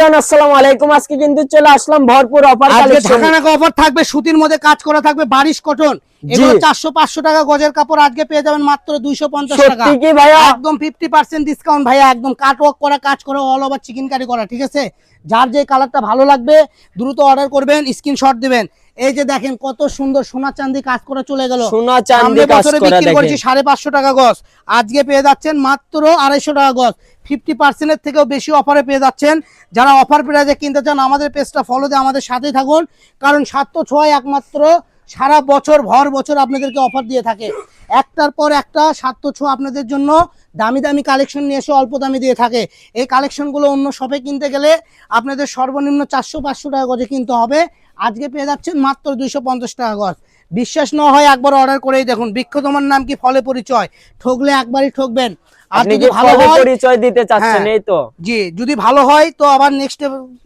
আসসালামু আলাইকুম। আজকে কিন্তু চলে আসলাম ভরপুর অফার কালেকশন। ঢাকানাকা অফার থাকবে, সুতির মধ্যে কাজ করা থাকবে, বারিশ কটন। এগুলো 400-500 টাকা গজের কাপড়, আজকে পেয়ে যাবেন মাত্র 250 টাকা। সত্যি কি ভাইয়া? একদম 50% ডিসকাউন্ট ভাইয়া, একদম কাট ওয়ার্ক করা, কাজ করা, অল ওভার চিকেনকারি করা, ঠিক আছে? যার যে কালারটা ভালো লাগবে দ্রুত অর্ডার করবেন, স্ক্রিনশট দিবেন। এই যে দেখেন কত সুন্দর সোনা চাঁদি কাজ করা চলে গেল। সোনা চাঁদি কাজ বছরে করা বিক্রি করছি দেখেন 550 টাকা গজ, আজকে পেয়ে যাচ্ছেন মাত্র 250 টাকা গজ। 50% এর থেকেও বেশি অফারে পেয়ে যাচ্ছেন। যারা অফার প্রাইজে কিনতে চান আমাদের পেজটা ফলো দিয়ে আমাদের সাথেই থাকুন, কারণ 706 একমাত্র সারা বছর ভর বছর আপনাদেরকে অফার দিয়ে থাকে। একটার পর একটা 706 আপনাদের জন্য দামি দামি কালেকশন নিয়ে এসে অল্প দামে দিয়ে থাকে। এই কালেকশনগুলো অন্য শপে কিনতে গেলে আপনাদের সর্বনিম্ন 400-500 টাকা গজে কিনতে হবে, আজকে পেয়ে যাচ্ছেন মাত্র 250 টাকা গজ। বিশ্বাস না হয় একবার অর্ডার করেই দেখুন। বৃক্ষ তোমার নাম কি ফলে পরিচয়, ঠকলে একবারই ঠকবেন। আর আপনি যদি কি ভালো ফলে হয়, পরিচয় দিতে চাচ্ছেন? এই তো জি, যদি ভালো হয় তো আবার নেক্সট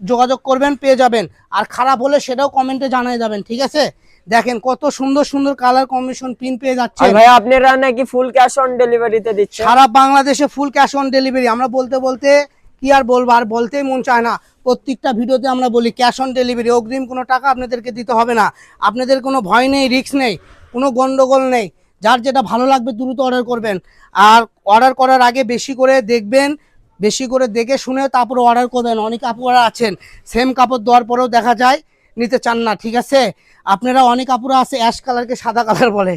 যোগাযোগ করবেন, পেয়ে যাবেন। আর খারাপ হলে সেটাও কমেন্টে জানিয়ে যাবেন, ঠিক আছে? দেখেন কত সুন্দর সুন্দর কালার কম্বিনেশন পিন পেয়ে যাচ্ছে। আর ভাই আপনারা নাকি ফুল ক্যাশ অন ডেলিভারিতে দিচ্ছেন? সারা বাংলাদেশে ফুল ক্যাশ অন ডেলিভারি। আমরা বলতে বলতে কি আর বলবো, আর বলতেই মন চায় না। প্রত্যেকটা ভিডিওতে আমরা বলি ক্যাশ অন ডেলিভারি, অগ্রিম কোনো টাকা আপনাদেরকে দিতে হবে না। আপনাদের কোনো ভয় নেই, রিস্ক নেই, কোনো গন্ডগোল নেই। যার যেটা ভালো লাগবে দ্রুত অর্ডার করবেন। আর অর্ডার করার আগে বেশি করে দেখবেন, বেশি করে দেখে শুনে তারপরে অর্ডার করবেন। অনেক আপুরা আছেন সেম কাপড় দেওয়ার পরেও দেখা যায় নিতে চান না, ঠিক আছে? আপনারা অনেক আপুরা আছে অ্যাশ কালারকে সাদা কালার বলে,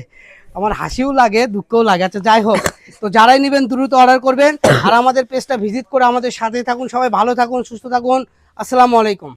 আমার হাসিও লাগে দুঃখও লাগে। আচ্ছা যাই হোক, তো যারাই নেবেন দ্রুত অর্ডার করবেন। আর আমাদের পেজটা ভিজিট করে আমাদের সাথে থাকুন। সবাই ভালো থাকুন, সুস্থ থাকুন। আসসালামু আলাইকুম।